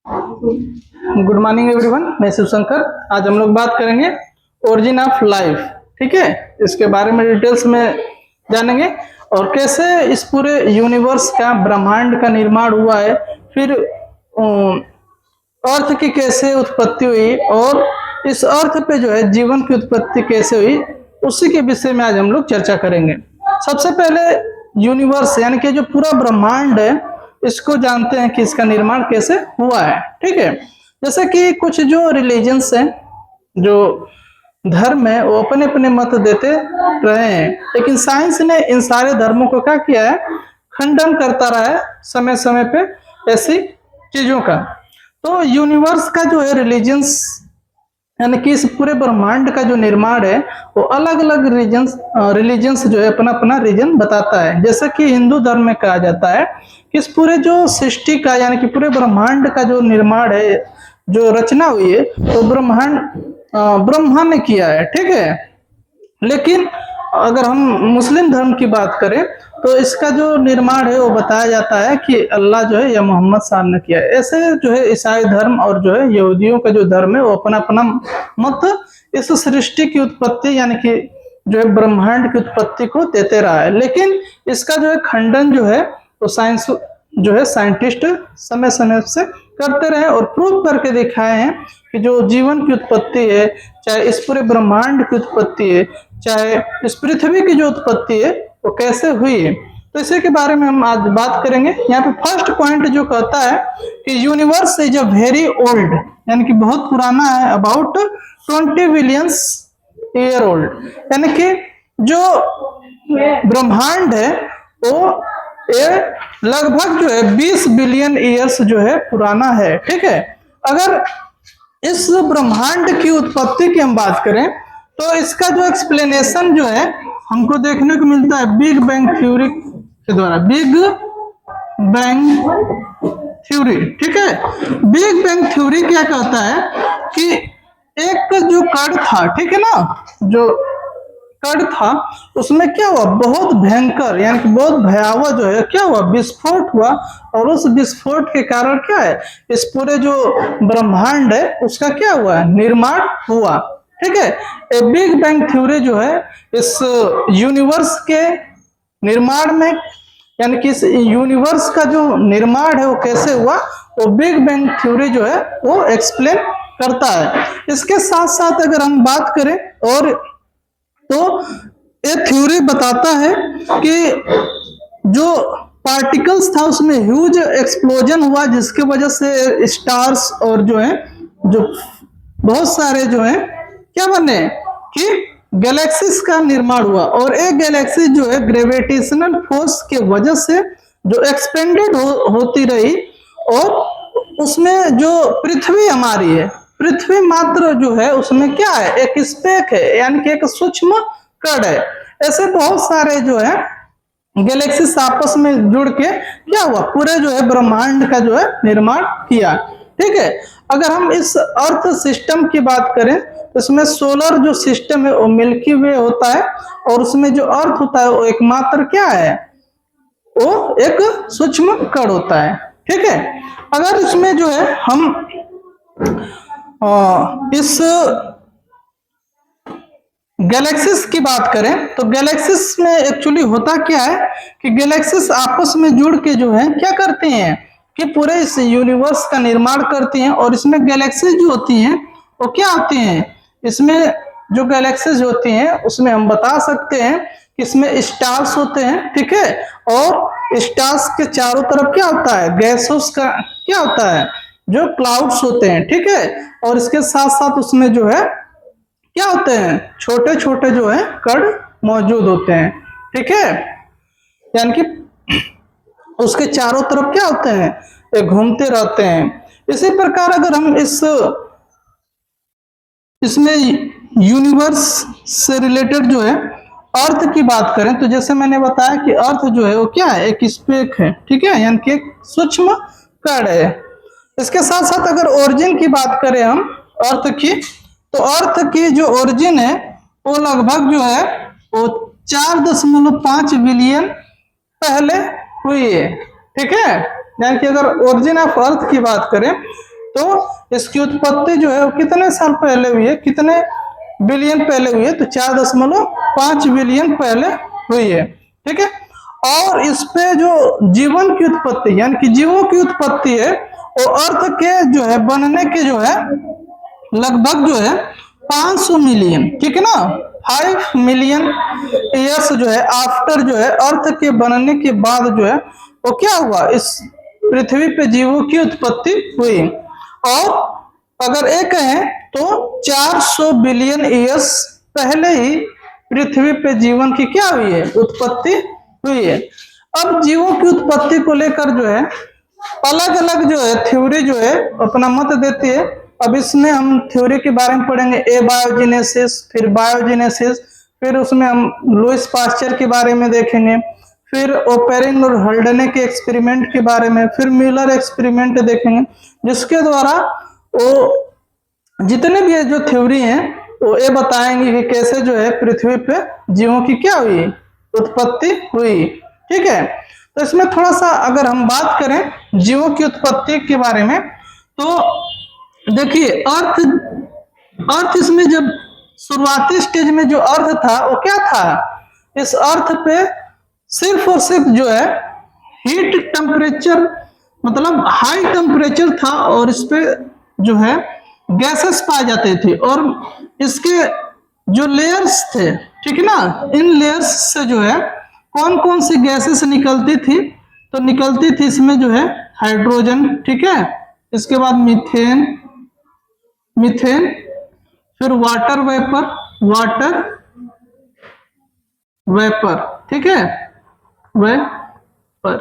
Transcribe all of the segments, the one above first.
Good morning everyone, मैं शिवशंकर। आज हम लोग बात करेंगे ओरिजिन ऑफ लाइफ। ठीक है, इसके बारे में डिटेल्स में जानेंगे और कैसे इस पूरे यूनिवर्स का, ब्रह्मांड का निर्माण हुआ है, फिर अर्थ की कैसे उत्पत्ति हुई और इस अर्थ पे जो है जीवन की उत्पत्ति कैसे हुई, उसी के विषय में आज हम लोग चर्चा करेंगे। सबसे पहले यूनिवर्स यानी कि जो पूरा ब्रह्मांड है, इसको जानते हैं कि इसका निर्माण कैसे हुआ है। ठीक है, जैसे कि कुछ जो रिलीजन्स हैं, जो धर्म है, वो अपने अपने मत देते रहे हैं, लेकिन साइंस ने इन सारे धर्मों को क्या किया है, खंडन करता रहा है समय समय पे ऐसी चीजों का। तो यूनिवर्स का जो है रिलीजन्स यानी कि इस पूरे ब्रह्मांड का जो निर्माण है, वो अलग अलग रिलीजन्स जो है अपना अपना रीजन बताता है। जैसे कि हिंदू धर्म में कहा जाता है कि इस पूरे जो सृष्टि का यानी कि पूरे ब्रह्मांड का जो निर्माण है, जो रचना हुई है, तो ब्रह्मा ने किया है। ठीक है, लेकिन अगर हम मुस्लिम धर्म की बात करें तो इसका जो निर्माण है वो बताया जाता है कि अल्लाह जो है या मोहम्मद साहब ने किया है। ऐसे जो है ईसाई धर्म और जो है यहूदियों का जो धर्म है, वो अपना अपना मत इस सृष्टि की उत्पत्ति यानी कि जो है ब्रह्मांड की उत्पत्ति को देते रहा है। लेकिन इसका जो है खंडन जो है वो साइंस जो है साइंटिस्ट समय समय से करते रहे और प्रूव करके दिखाए हैं कि जो जीवन की उत्पत्ति है, चाहे इस पूरे ब्रह्मांड की उत्पत्ति है, चाहे इस पृथ्वी की जो उत्पत्ति है, वो कैसे हुई है। तो इसी के बारे में हम आज बात करेंगे। यहाँ पे फर्स्ट पॉइंट जो कहता है कि universe is a very old, यानी कि बहुत पुराना है, अबाउट 20 बिलियंस ईयर ओल्ड, यानी कि जो ब्रह्मांड है वो ये लगभग जो है 20 बिलियन ईयर्स जो है पुराना है। ठीक है, अगर इस ब्रह्मांड की उत्पत्ति की हम बात करें तो इसका जो एक्सप्लेनेशन जो है हमको देखने को मिलता है बिग बैंग थ्योरी के द्वारा। बिग बैंग थ्योरी, ठीक है, बिग बैंग थ्योरी क्या कहता है कि एक जो कण था, ठीक है ना, जो कण था उसमें क्या हुआ, बहुत भयंकर यानी कि बहुत भयावह जो है क्या हुआ, विस्फोट हुआ। और उस विस्फोट के कारण क्या है, इस पूरे जो ब्रह्मांड है उसका क्या हुआ, निर्माण हुआ। ठीक है, ए बिग बैंग थ्योरी जो है इस यूनिवर्स के निर्माण में यानी कि इस यूनिवर्स का जो निर्माण है वो कैसे हुआ, वो बिग बैंग थ्योरी जो है वो एक्सप्लेन करता है। इसके साथ साथ अगर हम बात करें और तो ये थ्योरी बताता है कि जो पार्टिकल्स था उसमें ह्यूज एक्सप्लोजन हुआ, जिसकी वजह से स्टार्स और जो है जो बहुत सारे जो है क्या बने कि गैलेक्सीज का निर्माण हुआ। और एक गैलेक्सी जो है ग्रेविटेशनल फोर्स के वजह से जो एक्सपेंडेड होती रही, और उसमें जो पृथ्वी हमारी है, पृथ्वी मात्र जो है उसमें क्या है, एक स्पेक है यानी कि एक सूक्ष्म कण है। ऐसे बहुत सारे जो है गैलेक्सीज आपस में जुड़ के क्या हुआ, पूरे जो है ब्रह्मांड का जो है निर्माण किया। ठीक है, अगर हम इस अर्थ सिस्टम की बात करें तो इसमें सोलर जो सिस्टम है वो मिल्की वे होता है, और उसमें जो अर्थ होता है वो एकमात्र क्या है, वो एक सूक्ष्म कण होता है। ठीक है, अगर इसमें जो है हम इस गैलेक्सीज की बात करें तो गैलेक्सीज में एक्चुअली होता क्या है कि गैलेक्सीज आपस में जुड़ के जो है क्या करते हैं कि पूरे इस यूनिवर्स का निर्माण करती हैं। और इसमें गैलेक्सीज जो होती हैं वो क्या होती हैं, इसमें जो गैलेक्सीज होती हैं उसमें हम बता सकते हैं कि इसमें स्टार्स होते हैं। ठीक है, और स्टार्स के चारों तरफ क्या होता है, गैसों का क्या होता है, जो क्लाउड्स होते हैं। ठीक है, और इसके साथ साथ उसमें जो है क्या होते हैं, छोटे छोटे जो है कण मौजूद होते हैं। ठीक है, यानी कि उसके चारों तरफ क्या होते हैं, ये घूमते रहते हैं। इसी प्रकार अगर हम इसमें यूनिवर्स से रिलेटेड जो है अर्थ की बात करें तो जैसे मैंने बताया कि अर्थ जो है वो क्या है, एक स्पेक है। ठीक है, यानी कि एक सूक्ष्म कण है। इसके साथ साथ अगर ओरिजिन की बात करें हम अर्थ की, तो अर्थ की जो ओरिजिन है वो लगभग जो है वो 4.5 बिलियन पहले हुई है। ठीक है, यानी कि अगर ओरिजिन ऑफ अर्थ की बात करें तो इसकी उत्पत्ति जो है वो कितने साल पहले हुई है, कितने बिलियन पहले हुई है, तो 4.5 बिलियन पहले हुई है। ठीक है, और इस पे जो जीवन की उत्पत्ति यानी कि जीवों की उत्पत्ति है वो अर्थ के जो है बनने के जो है लगभग जो है 500 मिलियन, ठीक है ना, 5 मिलियन ईयर्स जो है आफ्टर जो है अर्थ के बनने के बाद जो है वो क्या हुआ, इस पृथ्वी पे जीवों की उत्पत्ति हुई। और अगर एक कहें तो 400 बिलियन ईयर्स पहले ही पृथ्वी पे जीवन की क्या हुई है, उत्पत्ति हुई है। अब जीवों की उत्पत्ति को लेकर जो है अलग अलग जो है थ्योरी जो है अपना मत देती है। अब इसमें हम थ्योरी के बारे में पढ़ेंगे, एबायोजेनेसिस, फिर बायोजेनेसिस, फिर उसमें हम लुईस पास्चर के बारे में देखेंगे, फिर ओपेरिन और हल्डने के एक्सपेरिमेंट के बारे में, फिर म्यूलर एक्सपेरिमेंट देखेंगे, जिसके द्वारा वो जितने भी जो थ्योरी हैं वो ये बताएंगे कि कैसे जो है पृथ्वी पे जीवों की क्या हुई, उत्पत्ति हुई। ठीक है, तो इसमें थोड़ा सा अगर हम बात करें जीवों की उत्पत्ति के बारे में तो देखिए अर्थ इसमें जब शुरुआती स्टेज में जो अर्थ था वो क्या था, इस अर्थ पे सिर्फ और सिर्फ जो है हीट टेम्परेचर मतलब हाई टेम्परेचर था और इस पे जो है गैसेस पाए जाते थे और इसके जो लेयर्स थे, ठीक है ना, इन लेयर्स से जो है कौन कौन सी गैसेस निकलती थी, तो निकलती थी इसमें जो है हाइड्रोजन, ठीक है, इसके बाद मीथेन, फिर वाटर वेपर, ठीक है, वेपर।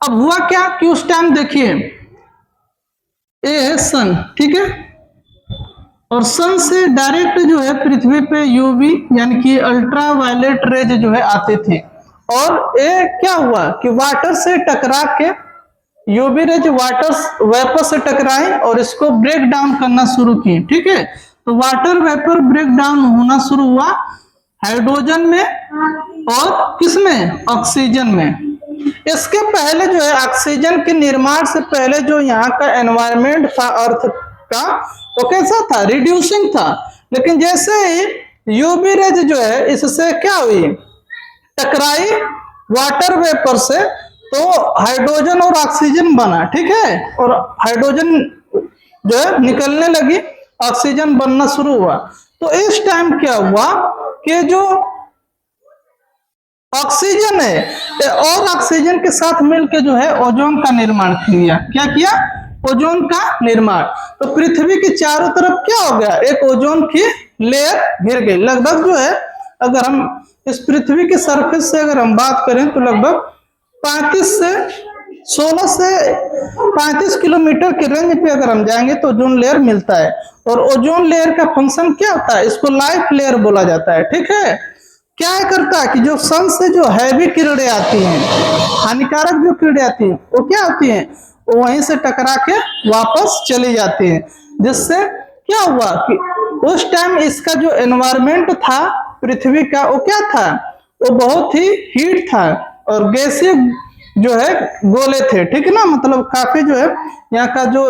अब हुआ क्या कि उस टाइम देखिए ये है सन, ठीक है, और सन से डायरेक्ट जो है पृथ्वी पे यूवी यानी कि अल्ट्रा वायलेट रेज जो है आते थे और ये क्या हुआ कि वाटर से टकरा के यूवी रेज वाटर वेपर से टकराए और इसको ब्रेक डाउन करना शुरू किए। ठीक है, तो वाटर वेपर ब्रेक डाउन होना शुरू हुआ हाइड्रोजन में और किसमें, ऑक्सीजन में। इसके पहले जो है ऑक्सीजन के निर्माण से पहले जो यहाँ का एनवायरनमेंट था अर्थ का वो कैसा था, रिड्यूसिंग था, लेकिन जैसे ही यूवी रेज जो है इससे क्या हुई, टकराई वाटर वेपर से, तो हाइड्रोजन और ऑक्सीजन बना। ठीक है, और हाइड्रोजन जो है निकलने लगी, ऑक्सीजन बनना शुरू हुआ। तो इस टाइम क्या हुआ कि जो ऑक्सीजन है और ऑक्सीजन के साथ मिलकर जो है ओजोन का निर्माण किया। क्या किया, ओजोन का निर्माण। तो पृथ्वी के चारों तरफ क्या हो गया, एक ओजोन की लेयर घिर गई। लगभग जो है अगर हम इस पृथ्वी के सरफेस से अगर हम बात करें तो लगभग 16 से 35 किलोमीटर के रेंज पे अगर हम जाएंगे तो ओजोन लेयर मिलता है। और ओजोन लेयर का फंक्शन क्या होता है, इसको लाइफ लेयर बोला जाता है। ठीक है, क्या करता है कि जो सन से जो हैवी किरणें आती हैं, हानिकारक जो किरणें आती हैं वो क्या होती हैं, वो वहीं से टकरा के वापस चली जाती हैं, जिससे क्या हुआ कि उस टाइम इसका जो एनवायरनमेंट था पृथ्वी का वो क्या था, वो बहुत ही हीट था और गैसीय जो है गोले थे। ठीक है ना, मतलब काफी जो है यहाँ का जो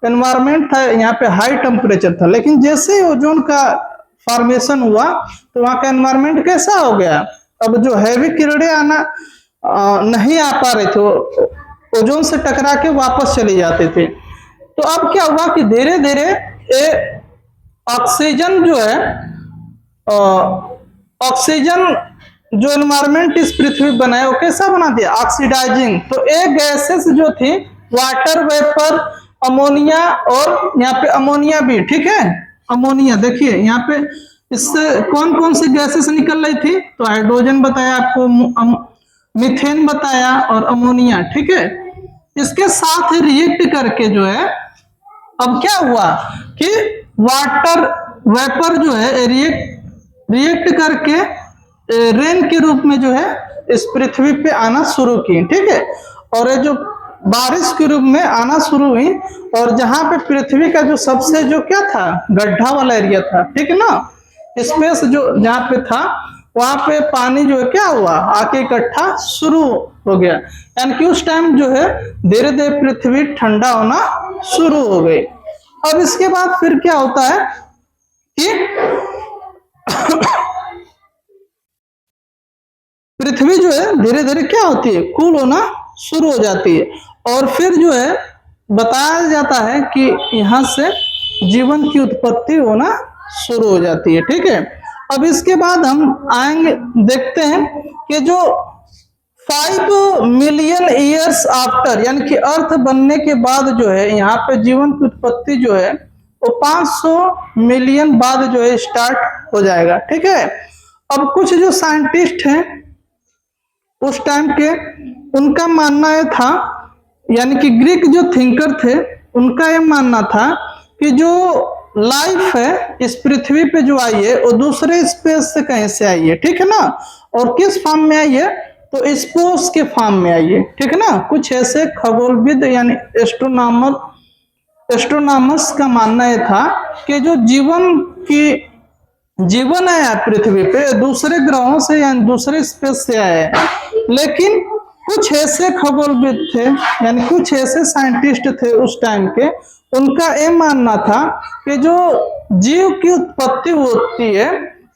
एनवायरनमेंट था यहाँ पे हाई टेम्परेचर था, लेकिन जैसे ही ओजोन का फॉर्मेशन हुआ तो वहाँ का एनवायरनमेंट कैसा हो गया, अब जो हैवी किरणें आना नहीं आ पा रहे थे, ओजोन से टकरा के वापस चले जाते थे। तो अब क्या हुआ कि धीरे धीरे ऑक्सीजन जो है ऑक्सीजन जो एनवायरनमेंट इस पृथ्वी बनाया वो कैसा बना दिया, ऑक्सीडाइजिंग। तो एक गैसेस जो थी वाटर वेपर, अमोनिया, और यहाँ पे अमोनिया भी, ठीक है, अमोनिया देखिए यहाँ पे इससे कौन कौन सी गैसेस निकल रही थी, तो हाइड्रोजन बताया आपको, मीथेन बताया और अमोनिया। ठीक है, इसके साथ रिएक्ट करके जो है अब क्या हुआ कि वाटर वेपर जो है रिएक्ट करके रेन के रूप में जो है इस पृथ्वी पे आना शुरू की। ठीक है, और ये जो बारिश के रूप में आना शुरू हुई, और जहां पे पृथ्वी का जो सबसे जो क्या था, गड्ढा वाला एरिया था, ठीक है ना, स्पेस जो जहाँ पे था वहां पे पानी जो है क्या हुआ, आके इकट्ठा शुरू हो गया, यानी कि उस टाइम जो है धीरे धीरे पृथ्वी ठंडा होना शुरू हो गई। अब इसके बाद फिर क्या होता है कि पृथ्वी जो है धीरे धीरे क्या होती है, कूल होना शुरू हो जाती है, और फिर जो है बताया जाता है कि यहाँ से जीवन की उत्पत्ति होना शुरू हो जाती है। ठीक है, अब इसके बाद हम आएंगे, देखते हैं कि जो 5 मिलियन ईयर्स आफ्टर, यानी कि अर्थ बनने के बाद जो है यहाँ पे जीवन की उत्पत्ति जो है वो 500 मिलियन बाद जो है स्टार्ट हो जाएगा। ठीक है, अब कुछ जो साइंटिस्ट हैं उस टाइम के, उनका मानना यह था, यानी कि ग्रीक जो थिंकर थे उनका यह मानना था कि जो लाइफ है इस पृथ्वी पे जो आई है वो दूसरे स्पेस से कहीं से आई है। ठीक है ना, और किस फॉर्म में आई है, तो स्पोर्स के फॉर्म में आई है। ठीक है ना, कुछ ऐसे खगोलविद यानी एस्ट्रोनॉमर्स का मानना यह था कि जो जीवन आया पृथ्वी पे दूसरे ग्रहों से या दूसरे स्पेस से आया है, लेकिन कुछ ऐसे खगोलविद थे यानी कुछ ऐसे साइंटिस्ट थे उस टाइम के, उनका ये मानना था कि जो जीव की उत्पत्ति होती है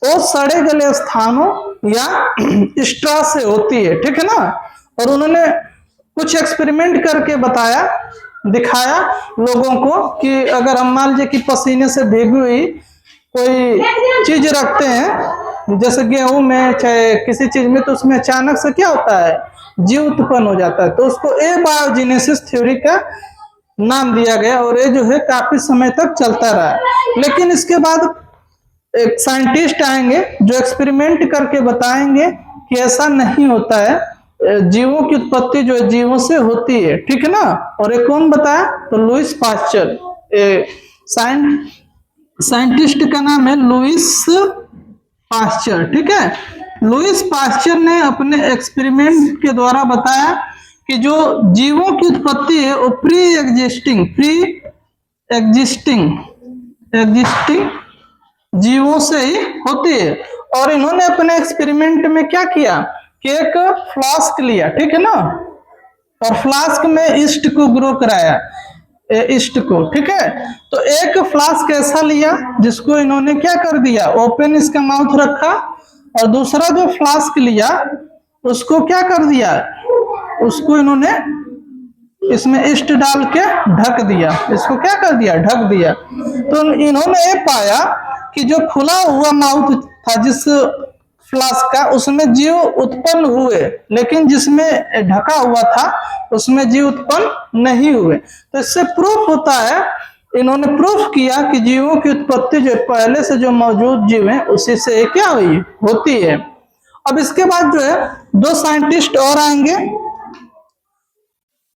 वो सड़े गले स्थानों या स्ट्रा से होती है। ठीक है ना, और उन्होंने कुछ एक्सपेरिमेंट करके दिखाया लोगों को कि अगर हम मान लीजिए कि पसीने से भीगी हुई कोई चीज रखते हैं जैसे गेहूं में चाहे किसी चीज में, तो उसमें अचानक से क्या होता है, जीव उत्पन्न हो जाता है, तो उसको एबायोजेनेसिस थ्योरी का नाम दिया गया, और ये जो है काफी समय तक चलता रहा। लेकिन इसके बाद एक साइंटिस्ट आएंगे जो एक्सपेरिमेंट करके बताएंगे कि ऐसा नहीं होता है, जीवों की उत्पत्ति जो है जीवों से होती है। ठीक है ना, और ये कौन बताया, तो लुईस पास्चर, साइंटिस्ट का नाम है लुईस पास्चर। ठीक है, लुईस पास्चर ने अपने एक्सपेरिमेंट के द्वारा बताया कि जो जीवों की उत्पत्ति है वो प्री एग्जिस्टिंग जीवों से ही होती है। और इन्होंने अपने एक्सपेरिमेंट में क्या किया कि एक फ्लास्क लिया, ठीक है ना, और फ्लास्क में ईस्ट को ग्रो कराया, ईस्ट को। ठीक है, तो एक फ्लास्क ऐसा लिया जिसको इन्होंने क्या कर दिया, ओपन इसका माउथ रखा, और दूसरा जो फ्लास्क लिया उसको क्या कर दिया, उसको इन्होंने इसमें ईस्ट डाल के ढक दिया, इसको क्या कर दिया, ढक दिया। तो इन्होंने ये पाया कि जो खुला हुआ माउथ था जिस फ्लास्क का, उसमें जीव उत्पन्न हुए, लेकिन जिसमें ढका हुआ था उसमें जीव उत्पन्न नहीं हुए। तो इससे प्रूफ होता है, इन्होंने प्रूफ किया कि जीवों की उत्पत्ति जो पहले से जो मौजूद जीव है उसी से क्या हुई, होती है। अब इसके बाद जो है 2 साइंटिस्ट और आएंगे,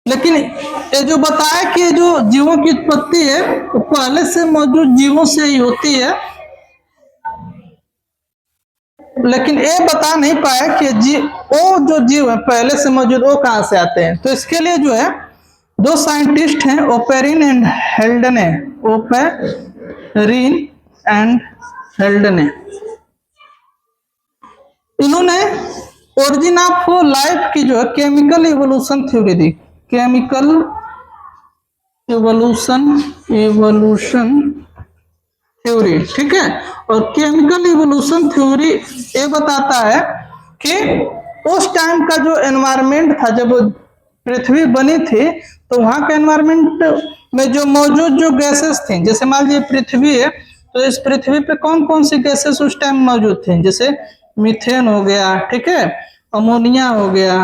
लेकिन ये जो बताया कि जो जीवों की उत्पत्ति है वो पहले से मौजूद जीवों से ही होती है, लेकिन ये बता नहीं पाया कि वो जो जीव है पहले से मौजूद वो कहां से आते हैं। तो इसके लिए जो है 2 साइंटिस्ट हैं, ओपेरिन एंड हेल्डने। इन्होंने ओरिजिन ऑफ लाइफ की जो है केमिकल इवोल्यूशन थ्योरी दी, केमिकल इवोल्यूशन थ्योरी। ठीक है, और केमिकल इवोल्यूशन थ्योरी ये बताता है कि उस टाइम का जो एनवायरनमेंट था, जब पृथ्वी बनी थी तो वहां का एनवायरनमेंट में जो मौजूद जो गैसेस थी, जैसे मान लीजिए पृथ्वी है तो इस पृथ्वी पे कौन कौन सी गैसेस उस टाइम मौजूद थी, जैसे मीथेन हो गया, ठीक है, अमोनिया हो गया,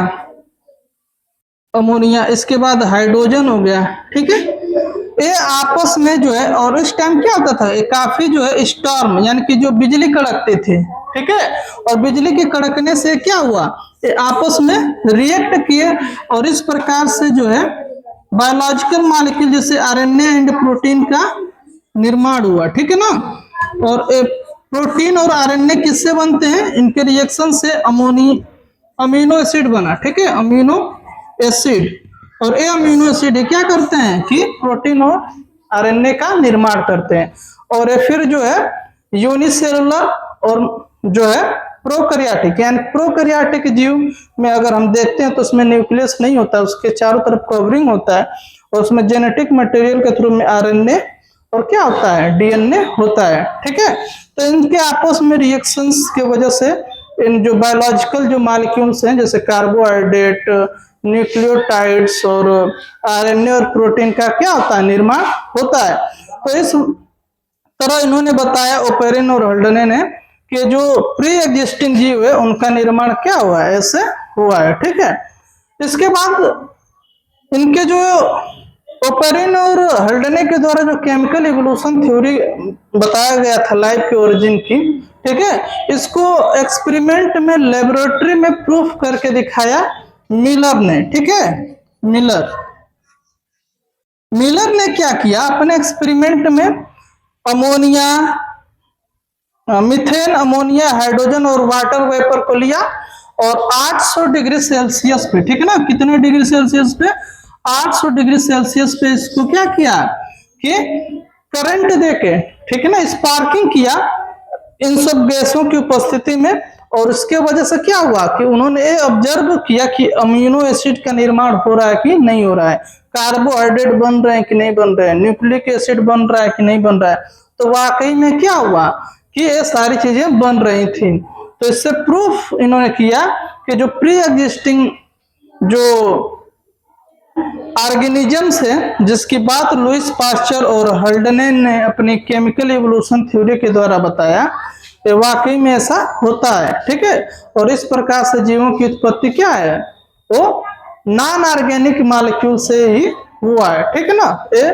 इसके बाद हाइड्रोजन हो गया। ठीक है, ये आपस में जो है, और इस टाइम क्या होता था, ये काफी जो है स्टॉर्म यानी कि जो बिजली कड़कती थी, ठीक है, और बिजली के कड़कने से क्या हुआ, ये आपस में रिएक्ट किए, और इस प्रकार से जो है बायोलॉजिकल मॉलिक्यूल जैसे आरएनए एंड प्रोटीन का निर्माण हुआ। ठीक है ना, और प्रोटीन और आरएनए किससे बनते हैं, इनके रिएक्शन से अमीनो एसिड बना। ठीक है, अमीनो एसिड, और ये अमीनो एसिड क्या करते हैं कि प्रोटीन और आरएनए का निर्माण करते हैं, और ये फिर जो है यूनिसेलुलर और जो है प्रोकैरियोटिक, यानी प्रोकैरियोटिक जीव में अगर हम देखते हैं तो उसमें न्यूक्लियस नहीं होता, उसके चारों तरफ कवरिंग होता है और उसमें जेनेटिक मटेरियल के थ्रू में आरएनए और क्या होता है, डीएनए होता है। ठीक है, तो इनके आपस में रिएक्शंस की वजह से इन जो बायोलॉजिकल जो मॉलिक्यूल्स हैं जैसे कार्बोहाइड्रेट, न्यूक्लियोटाइड्स और आरएनए और प्रोटीन का क्या होता है, निर्माण होता है। तो इस तरह इन्होंने बताया, ओपेरिन और हल्डने ने, कि जो प्री एग्जिस्टिंग जीव है उनका निर्माण क्या हुआ है, ऐसे हुआ है। ठीक है, इसके बाद इनके जो ओपेरिन और हल्डने के द्वारा जो केमिकल इवोल्यूशन थ्योरी बताया गया था लाइफ के ओरिजिन की, ठीक है, इसको एक्सपेरिमेंट में लेबोरेटरी में प्रूफ करके दिखाया मिलर ने। ठीक है, मिलर ने क्या किया, अपने एक्सपेरिमेंट में अमोनिया, मीथेन, अमोनिया, हाइड्रोजन और वाटर वेपर को लिया और 800 डिग्री सेल्सियस पे, ठीक है ना, कितने डिग्री सेल्सियस पे, 800 डिग्री सेल्सियस पे इसको क्या किया कि करंट देके, ठीक है ना, स्पार्किंग किया इन सब गैसों की उपस्थिति में। और इसके वजह से क्या हुआ कि उन्होंने ये ऑब्जर्व किया कि अमीनो एसिड का निर्माण हो रहा है कि नहीं हो रहा है, कार्बोहाइड्रेट बन रहे हैं कि नहीं बन रहे हैं, न्यूक्लिक एसिड बन रहा है कि नहीं बन रहा है। तो वाकई में क्या हुआ कि ये सारी चीजें बन रही थी। तो इससे प्रूफ इन्होंने किया कि जो प्री एग्जिस्टिंग जो ऑर्गेनिजम्स है, जिसकी बात लुईस पास्चर और हल्डने ने अपनी केमिकल इवोल्यूशन थ्योरी के द्वारा बताया, कि वाकई में ऐसा होता है। ठीक है, और इस प्रकार से जीवों की उत्पत्ति क्या है, वो नॉन ऑर्गेनिक मॉलिक्यूल से ही हुआ है। ठीक है ना, ये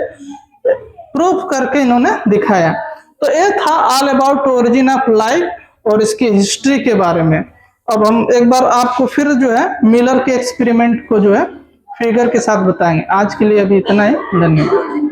प्रूफ करके इन्होंने दिखाया। तो ये था all about origin of life और इसकी हिस्ट्री के बारे में। अब हम एक बार आपको फिर जो है मिलर के एक्सपेरिमेंट को जो है फिगर के साथ बताएंगे। आज के लिए अभी इतना ही, धन्यवाद।